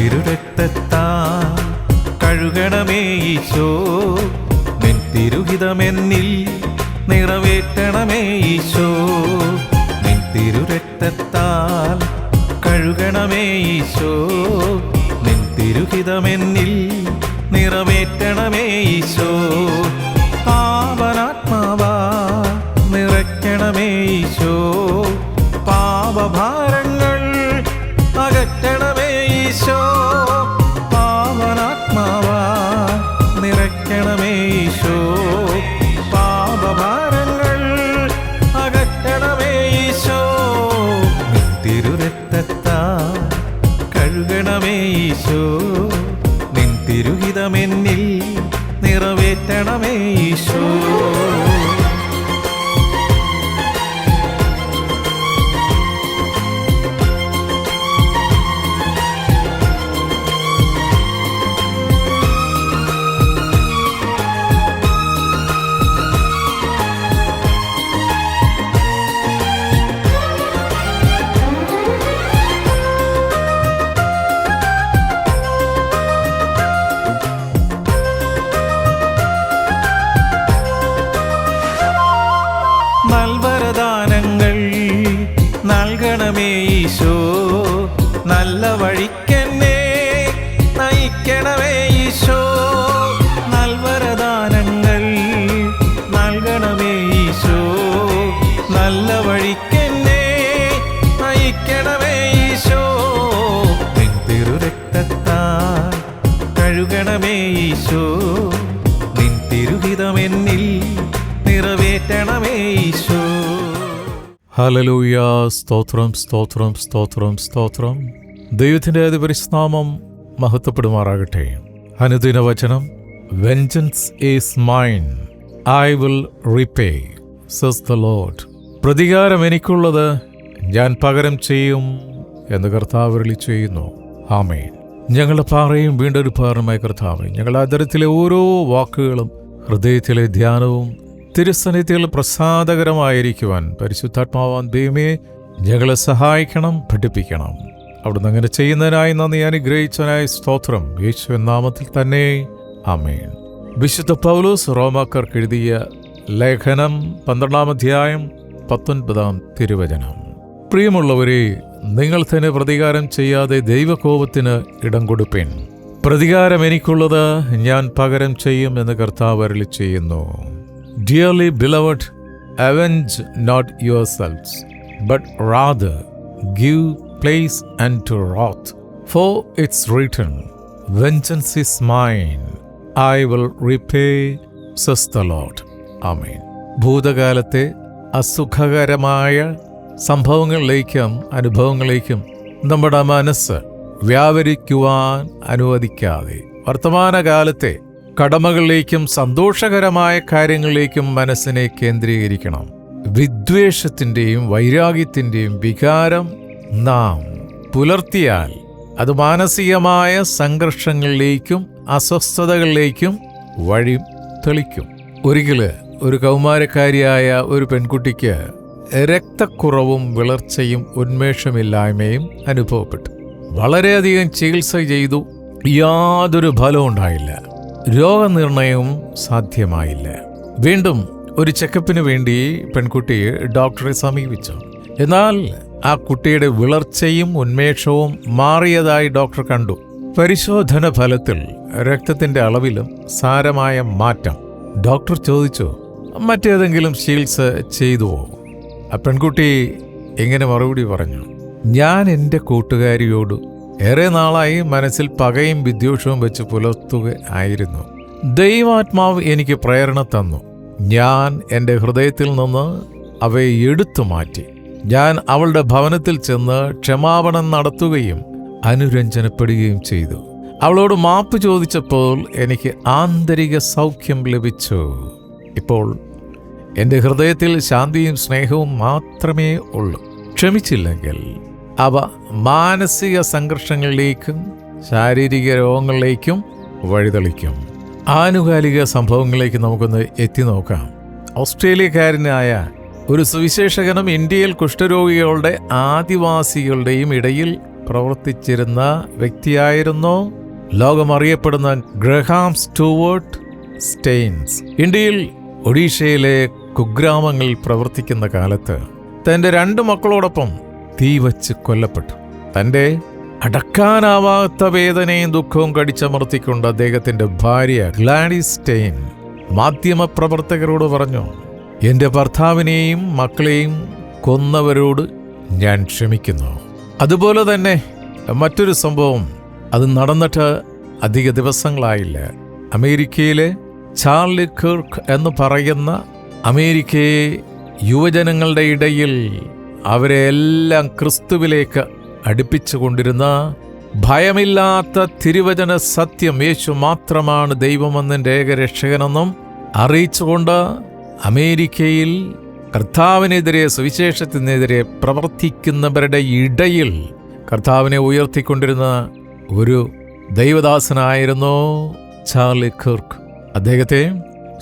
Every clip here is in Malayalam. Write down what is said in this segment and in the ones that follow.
തിരുരക്തത്താൽ കഴുകണമേ ഈശോ, നിൻ തിരുഹിതമെന്നിൽ നിറവേറ്റണമേ ഈശോ. നിൻ തിരുരക്തത്താൽ കഴുകണമേ ഈശോ, നിൻ തിരുഹിതമെന്നിൽ നിറവേറ്റണമേ ഈശോ. പാവനാത്മാവാ നിറയ്ക്കണമേ ഈശോ, പാപഭാരങ്ങൾ അകറ്റണമേ ഈശോ. പാവനാത്മാവാ നിറയ്ക്കണമേ ഈശോ, പാപഭാരങ്ങൾ അകറ്റണമേ ഈശോ. നിൻ തിരുരക്തത്താൽ കഴുകണമേ ഈശോ, നിൻ തിരുഹിതമെന്നിൽ നിറവേറ്റണമേ ഈശോ. നൽവരദാനങ്ങൾ നൽകണമേ ഈശോ, നല്ല വഴിക്കെന്നെ നയിക്കണമേ ഈശോ. നൽവരദാനങ്ങൾ നൽകണമേ ഈശോ, നല്ല വഴിക്കെന്നെ നയിക്കണമേ ഈശോ. നിൻ തിരുരക്തത്താൽ കഴുകണമേ ഈശോ, നിൻ തിരുഹിതമെന്നിൽ നിറവേറ്റണമേ ഈശോ. ഹല്ലേലൂയ. സ്തോത്രം സ്തോത്രം സ്തോത്രം സ്തോത്രം. ദൈവത്തിൻ്റെ അതിപരിശുദ്ധനാമം മഹത്വപ്പെടുമാറാകട്ടെ. അനുദിന വചനം, vengeance is mine, I will repay says the Lord. പ്രതികാരം എനിക്കുള്ളത്, ഞാൻ പകരം ചെയ്യും എന്ന് കർത്താവ് അരുളി ചെയ്യുന്നു. ആമേൻ. ഞങ്ങളുടെ പാറയും വീണ്ടെടുപ്പാറുമായ കർത്താവേ, ഞങ്ങളുടെ അതരത്തിലെ ഓരോ വാക്കുകളും ഹൃദയത്തിലെ ധ്യാനവും തിരുസന്നിധിയിൽ പ്രസാദകരമായിരിക്കുവാൻ പരിശുദ്ധാത്മാവാൻ ദൈവമേ ഞങ്ങളെ സഹായിക്കണം, പഠിപ്പിക്കണം. അവിടുന്ന് അങ്ങനെ ചെയ്യുന്നതിനായി നന്ദി, അനുഗ്രഹിച്ചതിനായി സ്തോത്രം. യേശുവിൻ നാമത്തിൽ തന്നെ ആമേൻ. വിശുദ്ധ പൗലോസ് റോമാക്കാർക്ക് എഴുതിയ ലേഖനം 12-ാം അധ്യായം 19-ാം തിരുവചനം. പ്രിയമുള്ളവരെ, നിങ്ങൾ തന്നെ പ്രതികാരം ചെയ്യാതെ ദൈവകോപത്തിന് ഇടം കൊടുപ്പിൻ. പ്രതികാരം എനിക്കുള്ളത്, ഞാൻ പകരം ചെയ്യും എന്ന് കർത്താവ് അരുളി ചെയ്യുന്നു. Dearly beloved, avenge not yourselves, but rather give place unto wrath. For it's written, vengeance is mine, I will repay, says the Lord. Amen. ഭൂതകാലത്തെ അസുഖകരമായ സംഭവങ്ങളിലേക്കും അനുഭവങ്ങളിലേക്കും നമ്മുടെ മനസ്സ് വ്യാപരിക്കുവാൻ അനുവദിക്കാതെ വർത്തമാനകാലത്തെ കടമകളിലേക്കും സന്തോഷകരമായ കാര്യങ്ങളിലേക്കും മനസ്സിനെ കേന്ദ്രീകരിക്കണം. വിദ്വേഷത്തിൻ്റെയും വൈരാഗ്യത്തിൻ്റെയും വികാരം നാം പുലർത്തിയാൽ അത് മാനസികമായ സംഘർഷങ്ങളിലേക്കും അസ്വസ്ഥതകളിലേക്കും വഴി തെളിക്കും. ഒരിക്കൽ ഒരു കൗമാരക്കാരിയായ ഒരു പെൺകുട്ടിക്ക് രക്തക്കുറവും വിളർച്ചയും ഉന്മേഷമില്ലായ്മയും അനുഭവപ്പെട്ടു. വളരെയധികം ചികിത്സ ചെയ്തു, യാതൊരു ഫലവും ഉണ്ടായില്ല. രോഗനിർണയവും സാധ്യമായില്ല. വീണ്ടും ഒരു ചെക്കപ്പിന് വേണ്ടി പെൺകുട്ടി ഡോക്ടറെ സമീപിച്ചു. എന്നാൽ ആ കുട്ടിയുടെ വിളർച്ചയും ഉന്മേഷവും മാറിയതായി ഡോക്ടർ കണ്ടു. പരിശോധന ഫലത്തിൽ രക്തത്തിന്റെ അളവിലും സാരമായ മാറ്റം. ഡോക്ടർ ചോദിച്ചു, മറ്റേതെങ്കിലും ചികിത്സ ചെയ്തുവോ? ആ പെൺകുട്ടി ഇങ്ങനെ മറുപടി പറഞ്ഞു, ഞാൻ എൻ്റെ കൂട്ടുകാരിയോട് ഏറെ നാളായി മനസ്സിൽ പകയും വിദ്വേഷവും വെച്ച് പുലർത്തുക ആയിരുന്നു. ദൈവാത്മാവ് എനിക്ക് പ്രേരണ തന്നു. ഞാൻ എൻ്റെ ഹൃദയത്തിൽ നിന്ന് അവയെ എടുത്തു മാറ്റി. ഞാൻ അവളുടെ ഭവനത്തിൽ ചെന്ന് ക്ഷമാപണം നടത്തുകയും അനുരഞ്ജനപ്പെടുകയും ചെയ്തു. അവളോട് മാപ്പ് ചോദിച്ചപ്പോൾ എനിക്ക് ആന്തരിക സൗഖ്യം ലഭിച്ചു. ഇപ്പോൾ എൻ്റെ ഹൃദയത്തിൽ ശാന്തിയും സ്നേഹവും മാത്രമേ ഉള്ളൂ. ക്ഷമിച്ചില്ലെങ്കിൽ അവ മാനസിക സംഘർഷങ്ങളിലേക്കും ശാരീരിക രോഗങ്ങളിലേക്കും വഴിതെളിക്കും. ആനുകാലിക സംഭവങ്ങളിലേക്ക് നമുക്കൊന്ന് എത്തി നോക്കാം. ഓസ്ട്രേലിയക്കാരനായ ഒരു സുവിശേഷകനും ഇന്ത്യയിൽ കുഷ്ഠരോഗികളുടെ ആദിവാസികളുടെയും ഇടയിൽ പ്രവർത്തിച്ചിരുന്ന വ്യക്തിയായിരുന്നു ലോകമറിയപ്പെടുന്ന ഗ്രഹാം സ്റ്റുവർട്ട് സ്റ്റെയിൻസ്. ഇന്ത്യയിൽ ഒഡീഷയിലെ കുഗ്രാമങ്ങളിൽ പ്രവർത്തിക്കുന്ന കാലത്ത് തൻ്റെ 2 മക്കളോടൊപ്പം തീവച്ച് കൊല്ലപ്പെട്ടു. തൻ്റെ അടക്കാനാവാത്ത വേദനയും ദുഃഖവും കടിച്ചമർത്തിക്കൊണ്ട് അദ്ദേഹത്തിൻ്റെ ഭാര്യ ഗ്ലാഡിസ് സ്റ്റെയിൻ മാധ്യമപ്രവർത്തകരോട് പറഞ്ഞു, എൻ്റെ ഭർത്താവിനെയും മക്കളെയും കൊന്നവരോട് ഞാൻ ക്ഷമിക്കുന്നു. അതുപോലെ തന്നെ മറ്റൊരു സംഭവം, അത് നടന്നിട്ട് അധിക ദിവസങ്ങളായില്ല. അമേരിക്കയിലെ ചാർലി കിർക്ക് എന്ന് പറയുന്ന അമേരിക്കയെ യുവജനങ്ങളുടെ ഇടയിൽ അവരെ എല്ലാം ക്രിസ്തുവിലേക്ക് അടുപ്പിച്ചുകൊണ്ടിരുന്ന ഭയമില്ലാത്ത തിരുവചന സത്യം, യേശു മാത്രമാണ് ദൈവമെന്നും ഏകരക്ഷകനെന്നും അറിയിച്ചുകൊണ്ട് അമേരിക്കയിൽ കർത്താവിനെതിരെ, സുവിശേഷത്തിനെതിരെ പ്രവർത്തിക്കുന്നവരുടെ ഇടയിൽ കർത്താവിനെ ഉയർത്തിക്കൊണ്ടിരുന്ന ഒരു ദൈവദാസനായിരുന്നു ചാർലി കിർക്ക്. അദ്ദേഹത്തെ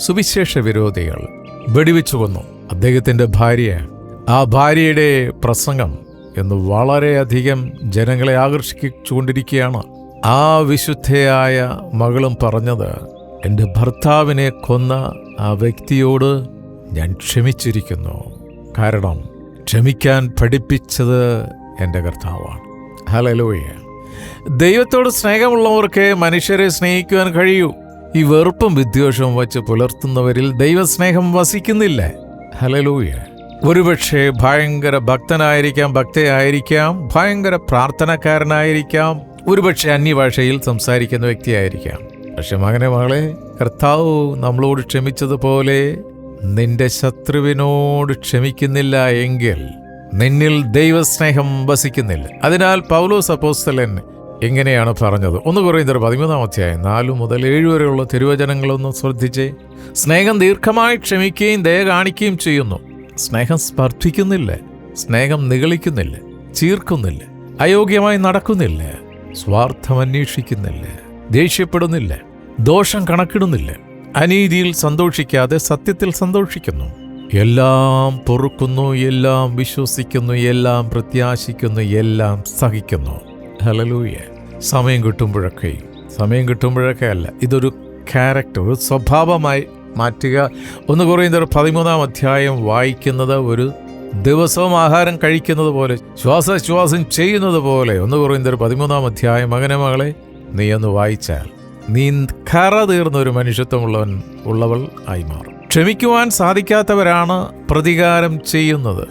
സുവിശേഷ വിരോധികൾ വെടിവെച്ചു കൊന്നു. അദ്ദേഹത്തിൻ്റെ ഭാര്യ, ആ ഭാര്യയുടെ പ്രസംഗം എന്ന് വളരെയധികം ജനങ്ങളെ ആകർഷിച്ചുകൊണ്ടിരിക്കുകയാണ്. ആ വിശുദ്ധയായ മകളും പറഞ്ഞത്, എൻ്റെ ഭർത്താവിനെ കൊന്ന ആ വ്യക്തിയോട് ഞാൻ ക്ഷമിച്ചിരിക്കുന്നു. കാരണം ക്ഷമിക്കാൻ പഠിപ്പിച്ചത് എൻ്റെ കർത്താവാണ്. ഹല്ലേലൂയ. ദൈവത്തോട് സ്നേഹമുള്ളവർക്ക് മനുഷ്യരെ സ്നേഹിക്കുവാൻ കഴിയൂ. ഈ വെറുപ്പും വിദ്വേഷവും വച്ച് പുലർത്തുന്നവരിൽ ദൈവസ്നേഹം വസിക്കുന്നില്ല. ഹല്ലേലൂയ. ഒരുപക്ഷെ ഭയങ്കര ഭക്തനായിരിക്കാം, ഭക്തയായിരിക്കാം, ഭയങ്കര പ്രാർത്ഥനക്കാരനായിരിക്കാം, ഒരുപക്ഷെ അന്യഭാഷയിൽ സംസാരിക്കുന്ന വ്യക്തിയായിരിക്കാം. പക്ഷെ മകനെ, മകളെ, കർത്താവ് നമ്മളോട് ക്ഷമിച്ചതുപോലെ നിന്റെ ശത്രുവിനോട് ക്ഷമിക്കുന്നില്ല എങ്കിൽ നിന്നിൽ ദൈവസ്നേഹം വസിക്കുന്നില്ല. അതിനാൽ പൗലോസ് അപ്പോസ്തലൻ ഇങ്ങനെയാണ് പറഞ്ഞത്. 1 കൊരിന്ത്യർ 13 മുതൽ 7 വരെയുള്ള തിരുവചനങ്ങളൊന്ന് ശ്രദ്ധിച്ചേ. സ്നേഹം ദീർഘമായി ക്ഷമിക്കുകയും ദയ കാണിക്കുകയും ചെയ്യുന്നു. സ്നേഹം സ്പർദ്ധിക്കുന്നില്ല, സ്നേഹം നിഗളിക്കുന്നില്ല, ചീർക്കുന്നില്ല, അയോഗ്യമായി നടക്കുന്നില്ല, സ്വാർത്ഥം അന്വേഷിക്കുന്നില്ല, ദേഷ്യപ്പെടുന്നില്ല, ദോഷം കണക്കിടുന്നില്ല, അനീതിയിൽ സന്തോഷിക്കാതെ സത്യത്തിൽ സന്തോഷിക്കുന്നു, എല്ലാം പൊറുക്കുന്നു, എല്ലാം വിശ്വസിക്കുന്നു, എല്ലാം പ്രത്യാശിക്കുന്നു, എല്ലാം സഹിക്കുന്നു. ഹല്ലേലൂയ. സമയം കിട്ടുമ്പോഴൊക്കെ അല്ല, ഇതൊരു ക്യാരക്ടർ, ഒരു സ്വഭാവമായി മാറ്റുക. 1 കൊരിന്ത്യർ 13 വായിക്കുന്നത് ഒരു ദിവസവും ആഹാരം കഴിക്കുന്നത് പോലെ, ശ്വാസം ചെയ്യുന്നത് പോലെ 1 കൊരിന്ത്യർ 13 മകനെ, മകളെ, നീ ഒന്ന് വായിച്ചാൽ നീ കറ തീർന്ന ഒരു മനുഷ്യത്വമുള്ളവൾ ആയി മാറും. ക്ഷമിക്കുവാൻ സാധിക്കാത്തവരാണ് പ്രതികാരം ചെയ്യുന്നത്.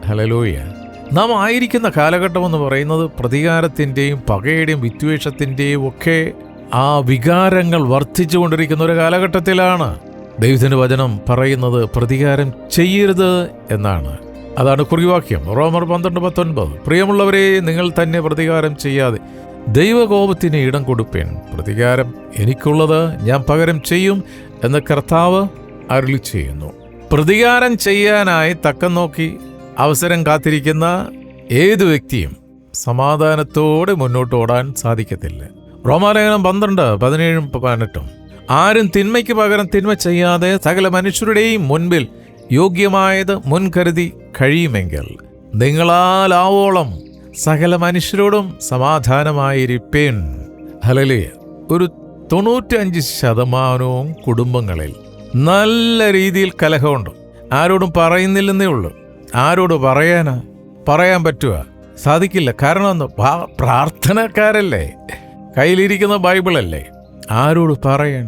ഹല്ലേലൂയ. നാം ആയിരിക്കുന്ന കാലഘട്ടം എന്ന് പറയുന്നത് പ്രതികാരത്തിൻ്റെയും പകയുടെയും വിദ്വേഷത്തിൻ്റെയും ഒക്കെ ആ വികാരങ്ങൾ വർദ്ധിച്ചുകൊണ്ടിരിക്കുന്ന ഒരു കാലഘട്ടത്തിലാണ്. ദൈവത്തിൻ്റെ വചനം പറയുന്നത് പ്രതികാരം ചെയ്യരുത് എന്നാണ്. അതാണ് കുറിവാക്യം. റോമർ 12:19. പ്രിയമുള്ളവരെ, നിങ്ങൾ തന്നെ പ്രതികാരം ചെയ്യാതെ ദൈവകോപത്തിന് ഇടം കൊടുപ്പേൻ. പ്രതികാരം എനിക്കുള്ളത്, ഞാൻ പകരം ചെയ്യും എന്ന് കർത്താവ് അരുളി ചെയ്യുന്നു. പ്രതികാരം ചെയ്യാനായി തക്കം നോക്കി അവസരം കാത്തിരിക്കുന്ന ഏതു വ്യക്തിയും സമാധാനത്തോടെ മുന്നോട്ട് ഓടാൻ സാധിക്കത്തില്ല. റോമാലേഖനം 12:17-18. ആരും തിന്മയ്ക്ക് പകരം തിന്മ ചെയ്യാതെ സകല മനുഷ്യരുടെയും മുൻപിൽ യോഗ്യമായത് മുൻകരുതി കഴിയുമെങ്കിൽ നിങ്ങളാലാവോളം സകല മനുഷ്യരോടും സമാധാനമായിരിപ്പേൻ. ഹല്ലേലൂയ. ഒരു 95% കുടുംബങ്ങളിൽ നല്ല രീതിയിൽ കലഹമുണ്ട്. ആരോടും പറയുന്നില്ലെന്നേ ഉള്ളൂ. ആരോട് പറയാൻ പറ്റുക? സാധിക്കില്ല. കാരണം പ്രാർത്ഥനക്കാരല്ലേ, കയ്യിലിരിക്കുന്ന ബൈബിളല്ലേ. ആരോട് പറയാൻ?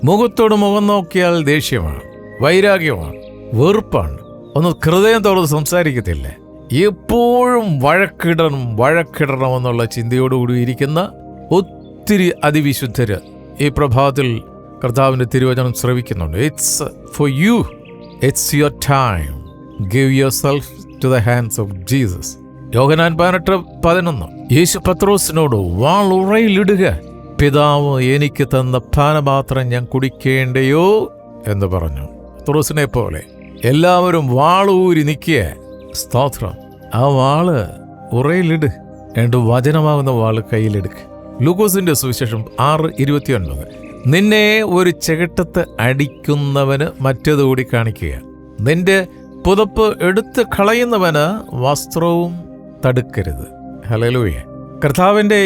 മുഖത്തോട് മുഖം നോക്കിയാൽ ദേഷ്യമാണ്, വൈരാഗ്യമാണ്, വെറുപ്പാണ്. ഒന്ന് ഹൃദയം തുറന്ന് സംസാരിക്കത്തില്ല. എപ്പോഴും വഴക്കിടണമെന്നുള്ള ചിന്തയോടുകൂടി ഇരിക്കുന്ന ഒത്തിരി അതിവിശുദ്ധര് ഈ പ്രഭാതത്തിൽ കർത്താവിൻ്റെ തിരുവചനം ശ്രവിക്കുന്നുണ്ട്. It's for you, it's your time. Give yourself to the hands of Jesus. Yohannan 18:11. Yeshu പത്രോസിനോട് വാൾ ഉറയിലിടുക, പിതാവ് എനിക്ക് തന്ന പാനപാത്രം ഞാൻ കുടിക്കേണ്ടയോ എന്ന് പറഞ്ഞു. പത്രോസിനെ പോലെ എല്ലാവരും വാളൂരി നിൽക്കുക. സ്തോത്രം. ആ വാള് ഉറയിലിട്, രണ്ട് വചനമാകുന്ന വാള് കയ്യിലെടുക്കുക. ലൂക്കോസിന്റെ സുവിശേഷം 6:29. നിന്നെ ഒരു ചെകിട്ടത്ത് അടിക്കുന്നവന് മറ്റേതുകൂടി കാണിക്കുക, നിന്റെ പുതപ്പ് എടുത്ത് കളയുന്നവന് വസ്ത്രവും തടുക്കരുത്. ഹല്ലേലൂയ. കർത്താവിൻ്റെ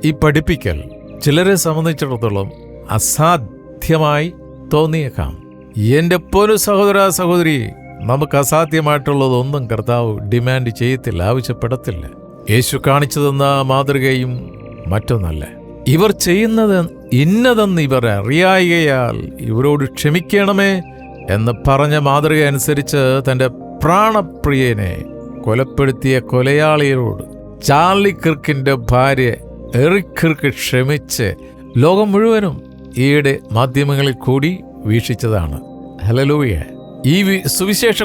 ഈ പഠിപ്പിക്കൽ ചിലരെ സംബന്ധിച്ചിടത്തോളം അസാധ്യമായി തോന്നിയേക്കാം. എൻ്റെ പൊന്നു സഹോദര സഹോദരി, നമുക്ക് അസാധ്യമായിട്ടുള്ളതൊന്നും കർത്താവ് ഡിമാൻഡ് ചെയ്യത്തില്ല, ആവശ്യപ്പെടത്തില്ല. യേശു കാണിച്ചു തന്ന മാതൃകയും മറ്റൊന്നല്ല. ഇവർ ചെയ്യുന്നത് ഇന്നതെന്ന് ഇവർ അറിയായികയാൽ ഇവരോട് ക്ഷമിക്കണമേ എന്ന് പറഞ്ഞ മാതൃക അനുസരിച്ച് തൻ്റെ പ്രാണപ്രിയനെ കൊലപ്പെടുത്തിയ കൊലയാളിയോട് ചാർലി കിർക്കിൻ്റെ ഭാര്യ എറിക് കിർക്ക് ക്ഷമിച്ച് ലോകം മുഴുവനും ഈയിടെ മാധ്യമങ്ങളിൽ കൂടി വീക്ഷിച്ചതാണ്. ഹല്ലേലൂയ. ഈ സുവിശേഷ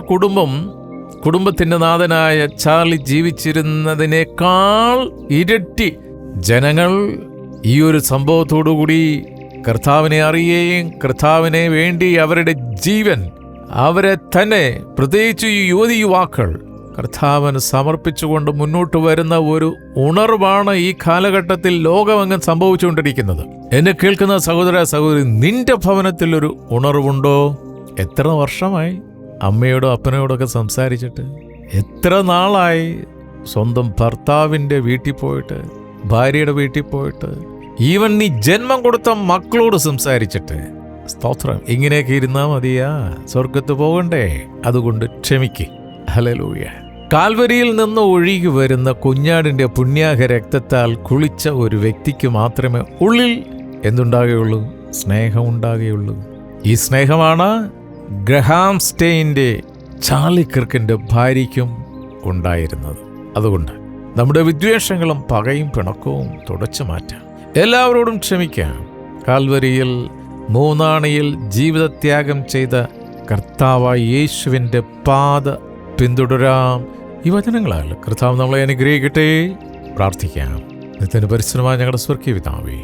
കുടുംബത്തിൻ്റെ നാഥനായ ചാർലി ജീവിച്ചിരുന്നതിനേക്കാൾ ഇരട്ടി ജനങ്ങൾ ഈ ഒരു സംഭവത്തോടുകൂടി കർത്താവിനെ അറിയുകയും കർത്താവിനെ വേണ്ടി അവരുടെ ജീവൻ, അവരെ തന്നെ, പ്രത്യേകിച്ച് ഈ യുവാക്കൾ കർത്താവിന് സമർപ്പിച്ചുകൊണ്ട് മുന്നോട്ട് വരുന്ന ഒരു ഉണർവാണ് ഈ കാലഘട്ടത്തിൽ ലോകമെങ്ങും സംഭവിച്ചുകൊണ്ടിരിക്കുന്നത്. എന്നെ കേൾക്കുന്ന സഹോദര സഹോദരി, നിന്റെ ഭവനത്തിൽ ഒരു ഉണർവുണ്ടോ? എത്ര വർഷമായി അമ്മയോടോ അപ്പനോടൊക്കെ സംസാരിച്ചിട്ട്? എത്ര നാളായി സ്വന്തം ഭർത്താവിൻ്റെ വീട്ടിൽ പോയിട്ട്, ഭാര്യയുടെ വീട്ടിൽ പോയിട്ട്, ഈവൻ നീ ജന്മം കൊടുത്ത മക്കളോട് സംസാരിച്ചിട്ട്? സ്തോത്രം. ഇങ്ങനെയൊക്കെ ഇരുന്നാ മതിയാ? സ്വർഗത്ത് പോകണ്ടേ? അതുകൊണ്ട് ക്ഷമിക്ക്. ഹല്ലേലൂയ. കാൽവരിയിൽ നിന്ന് ഒഴുകി വരുന്ന കുഞ്ഞാടിൻ്റെ പുണ്യാഹ രക്തത്താൽ കുളിച്ച ഒരു വ്യക്തിക്ക് മാത്രമേ ഉള്ളിൽ എന്തുണ്ടാകുകയുള്ളൂ? സ്നേഹം ഉണ്ടാകുകയുള്ളൂ. ഈ സ്നേഹമാണ് ഗ്രഹാം സ്റ്റെയിൻ്റെ ചാർലി കിർക്കിൻ്റെ ഭാര്യയ്ക്കും ഉണ്ടായിരുന്നത്. അതുകൊണ്ട് നമ്മുടെ വിദ്വേഷങ്ങളും പകയും പിണക്കവും തുടച്ചു മാറ്റാം. എല്ലാവരോടും ക്ഷമിക്കാം. കാൽവരിയിൽ മൂന്നാണിയിൽ ജീവിതത്യാഗം ചെയ്ത കർത്താവായ യേശുവിൻ്റെ പാത പിന്തുടരാം. ഈ വചനങ്ങളാൽ കർത്താവ് നമ്മളെ അനുഗ്രഹിക്കട്ടെ. പ്രാർത്ഥിക്കാം. നിത്യത്തിന് പരിശ്രമമായ ഞങ്ങളുടെ സ്വർഗീയ പിതാവേ,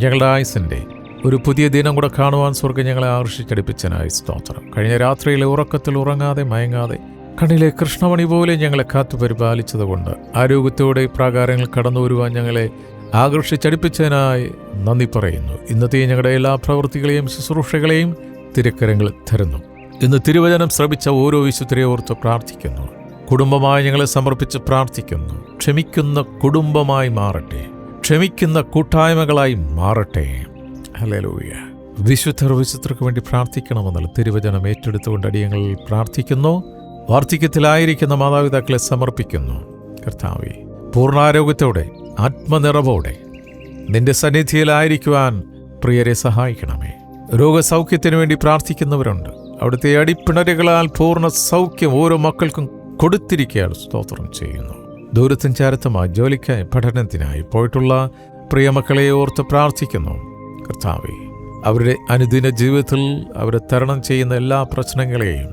ഞങ്ങളുടെ ആയുസിൻ്റെ ഒരു പുതിയ ദിനം കൂടെ കാണുവാൻ സ്വർഗ്ഗം ഞങ്ങളെ ആകർഷിച്ചടിപ്പിച്ചനായി സ്തോത്രം. കഴിഞ്ഞ രാത്രിയിലെ ഉറക്കത്തിൽ ഉറങ്ങാതെ മയങ്ങാതെ കണ്ണിലെ കൃഷ്ണമണി പോലെ ഞങ്ങളെ കാത്തു പരിപാലിച്ചതുകൊണ്ട് ആരോഗ്യത്തോടെ പ്രാകാരങ്ങൾ കടന്നു വരുവാൻ ഞങ്ങളെ ആകർഷിച്ചടിപ്പിച്ചതിനായി നന്ദി പറയുന്നു. ഇന്നത്തെ ഞങ്ങളുടെ എല്ലാ പ്രവൃത്തികളെയും ശുശ്രൂഷകളെയും തിരുക്കരങ്ങളിൽ തരുന്നു. ഇന്ന് തിരുവചനം ശ്രമിച്ച ഓരോ വിശുദ്ധരെ ഓർത്ത് പ്രാർത്ഥിക്കുന്നു. കുടുംബമായി ഞങ്ങളെ സമർപ്പിച്ച് പ്രാർത്ഥിക്കുന്നു. ക്ഷമിക്കുന്ന കുടുംബമായി മാറട്ടെ, ക്ഷമിക്കുന്ന കൂട്ടായ്മകളായി മാറട്ടെ. ഹല്ലേലൂയ. വിശുദ്ധർക്ക് വേണ്ടി പ്രാർത്ഥിക്കണമെന്നുള്ള തിരുവചനം ഏറ്റെടുത്തുകൊണ്ട് അടിയങ്ങളിൽ പ്രാർത്ഥിക്കുന്നു. വാർദ്ധക്യത്തിലായിരിക്കുന്ന മാതാപിതാക്കളെ സമർപ്പിക്കുന്നു. കർത്താവേ, പൂർണ്ണാരോഗ്യത്തോടെ ആത്മനിറവോടെ നിന്റെ സന്നിധിയിലായിരിക്കുവാൻ പ്രിയരെ സഹായിക്കണമേ. രോഗസൗഖ്യത്തിനു വേണ്ടി പ്രാർത്ഥിക്കുന്നവരുണ്ട്. അവിടുത്തെ അടിപ്പിണരുകളാൽ പൂർണ്ണ സൗഖ്യം ഓരോ മക്കൾക്കും കൊടുത്തിരിക്കാൻ സ്തോത്രം ചെയ്യുന്നു. ദൂരത്തും ചാരത്തുമായി ജോലിക്കായി പഠനത്തിനായി പോയിട്ടുള്ള പ്രിയമക്കളെ ഓർത്ത് പ്രാർത്ഥിക്കുന്നു. കർത്താവേ, അവരുടെ അനുദിന ജീവിതത്തിൽ അവരെ തരണം ചെയ്യുന്ന എല്ലാ പ്രശ്നങ്ങളെയും,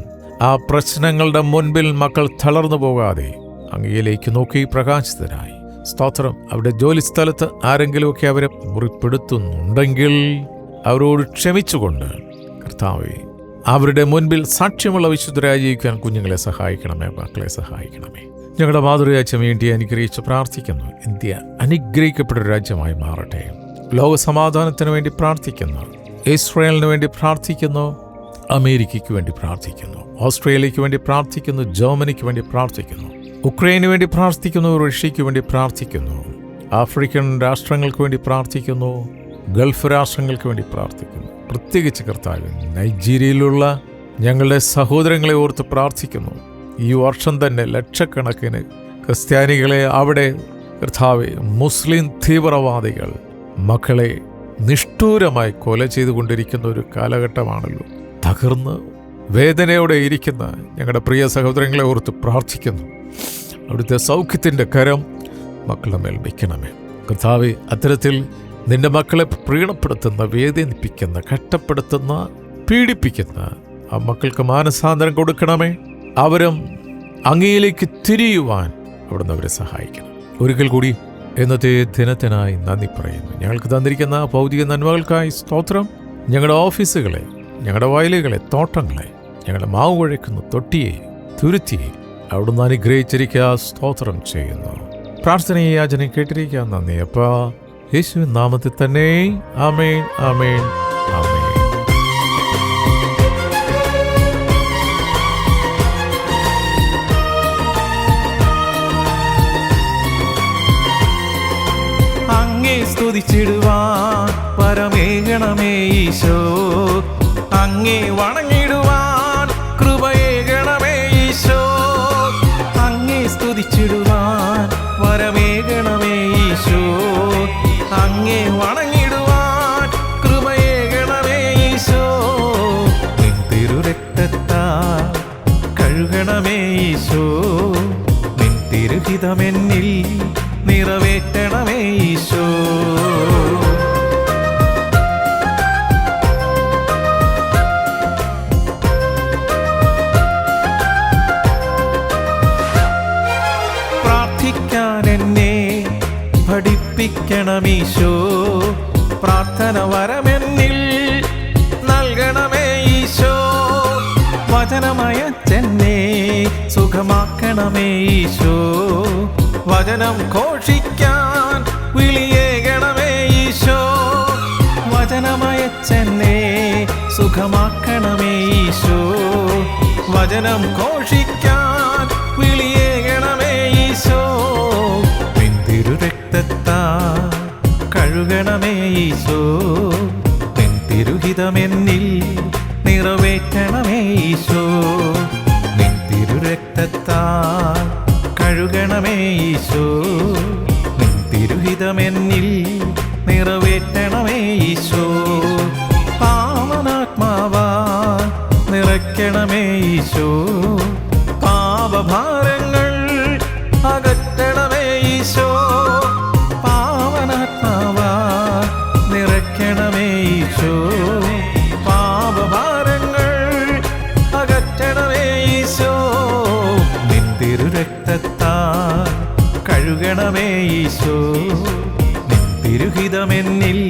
ആ പ്രശ്നങ്ങളുടെ മുൻപിൽ മക്കൾ തളർന്നു പോകാതെ അങ്ങയിലേക്ക് നോക്കി പ്രകാശിതരായി സ്തോത്രം. അവരുടെ ജോലി സ്ഥലത്ത് ആരെങ്കിലുമൊക്കെ അവരെ മുറിപ്പെടുത്തുന്നുണ്ടെങ്കിൽ അവരോട് ക്ഷമിച്ചുകൊണ്ട് കർത്താവേ, അവരുടെ മുൻപിൽ സാക്ഷ്യമുള്ള വിശുദ്ധരായി ജീവിക്കാൻ കുഞ്ഞുങ്ങളെ സഹായിക്കണമേ, മക്കളെ സഹായിക്കണമേ. ഞങ്ങളുടെ മാതൃരാജ്യം വേണ്ടി അനുഗ്രഹിച്ച് പ്രാർത്ഥിക്കുന്നു. ഇന്ത്യ അനുഗ്രഹിക്കപ്പെട്ട രാജ്യമായി മാറട്ടെ. ലോകസമാധാനത്തിന് വേണ്ടി പ്രാർത്ഥിക്കുന്നു. ഇസ്രായേലിന് വേണ്ടി പ്രാർത്ഥിക്കുന്നു. അമേരിക്കയ്ക്ക് വേണ്ടി പ്രാർത്ഥിക്കുന്നു. ഓസ്ട്രേലിയയ്ക്ക് വേണ്ടി പ്രാർത്ഥിക്കുന്നു. ജർമ്മനിക്ക് വേണ്ടി പ്രാർത്ഥിക്കുന്നു. ഉക്രൈന് വേണ്ടി പ്രാർത്ഥിക്കുന്നു. റഷ്യയ്ക്ക് വേണ്ടി പ്രാർത്ഥിക്കുന്നു. ആഫ്രിക്കൻ രാഷ്ട്രങ്ങൾക്ക് വേണ്ടി പ്രാർത്ഥിക്കുന്നു. ഗൾഫ് രാഷ്ട്രങ്ങൾക്ക് വേണ്ടി പ്രാർത്ഥിക്കുന്നു. പ്രത്യേകിച്ച് കർത്താവ്, നൈജീരിയയിലുള്ള ഞങ്ങളുടെ സഹോദരങ്ങളെ ഓർത്ത് പ്രാർത്ഥിക്കുന്നു. ഈ വർഷം തന്നെ ലക്ഷക്കണക്കിന് ക്രിസ്ത്യാനികളെ അവിടെ കർത്താവെ, മുസ്ലിം തീവ്രവാദികൾ മക്കളെ നിഷ്ഠൂരമായി കൊല ചെയ്തുകൊണ്ടിരിക്കുന്ന ഒരു കാലഘട്ടമാണല്ലോ. തകർന്ന് വേദനയോടെ ഇരിക്കുന്ന ഞങ്ങളുടെ പ്രിയ സഹോദരങ്ങളെ ഓർത്ത് പ്രാർത്ഥിക്കുന്നു. അവിടുത്തെ സൗഖ്യത്തിൻ്റെ കരം മക്കളുടെ മേൽ വയ്ക്കണമേ. കർത്താവെ, അത്തരത്തിൽ നിന്റെ മക്കളെ പ്രീണപ്പെടുത്തുന്ന, വേദനിപ്പിക്കുന്ന, കഷ്ടപ്പെടുത്തുന്ന, പീഡിപ്പിക്കുന്ന ആ മക്കൾക്ക് മാനസാന്തരം കൊടുക്കണമേ. അവരും അങ്ങയിലേക്ക് തിരിയുവാൻ അവിടുന്ന് അവരെ സഹായിക്കണം. ഒരിക്കൽ കൂടി ഇന്നത്തെ ദിനത്തിനായി നന്ദി പറയുന്നു. ഞങ്ങൾക്ക് തന്നിരിക്കുന്ന ഭൗതിക നന്മകൾക്കായി സ്തോത്രം. ഞങ്ങളുടെ ഓഫീസുകളെ, ഞങ്ങളുടെ വയലുകളെ, തോട്ടങ്ങളെ, ഞങ്ങളുടെ മാവ് കുഴയ്ക്കുന്ന തൊട്ടിയെ, തുരുത്തിയെ അവിടുന്ന് അനുഗ്രഹിച്ചിരിക്കുക. സ്തോത്രം ചെയ്യുന്നു. പ്രാർത്ഥനയെ യാചന കേട്ടിരിക്കുക. നന്ദി അപ്പാ. യേശുവിൻ നാമത്തിൽ തന്നെ. ആമേൻ, ആമേൻ, ആമേൻ. സ്തുതിച്ചിടുവാൻ വരമേകണമേ ഈശോ. അങ്ങേ വണങ്ങിടുവാൻ കൃപയേകണമേ ഈശോ. അങ്ങേ സ്തുതിച്ചിടുവാൻ വരമേകണമേ ഈശോ. അങ്ങേ വണങ്ങിടുവാൻ കൃപയേകണമേ ഈശോ. നിൻ തിരുരക്തത്താൽ കഴുകണമേ ഈശോ. നിൻ തിരുഹിതമെന്നിൽ നിറവേറ്റണമേ ഈശോ. പ്രാർത്ഥിക്കാൻ എന്നെ പഠിപ്പിക്കണമീശോ. പ്രാർത്ഥന വരമെന്നിൽ നൽകണമേ ഈശോ. വചനമയച്ചെന്നെ സുഖമാക്കണമേ ഈശോ. വചനം ഘോഷിക്കാൻ വിളിയേകണമേ ഈശോ. വചനമയച്ചെന്നെ സുഖമാക്കണമേ ഈശോ. വചനം ഘോഷിക്കാൻ വിളിയേകണമേ ഈശോ. നിൻ തിരുരക്തത്താൽ കഴുകണമേ ഈശോ. നിൻ തിരുഹിതമെന്നിൽ നിറവേറ്റണമേ ഈശോ. നിൻ തിരുരക്തത്താൽ കഴുകണമേ ഈശോ. നിൻ തിരുഹിതമെന്നിൽ നിറവേറ്റണമേ ഈശോ. പാവനാത്മാവാ നിറയ്ക്കണമേ ഈശോ. പാപഭാരങ്ങൾ അകറ്റണമേ ഈശോ. പാവനാത്മാവാ നിറയ്ക്കണമേ ഈശോ. പാപഭാരങ്ങൾ അകറ്റണമേ ഈശോ. നിൻ തിരുരക്തത്താൽ കഴുകണമേ ഈശോ. നിൻ തിരുഹിതമെന്നിൽ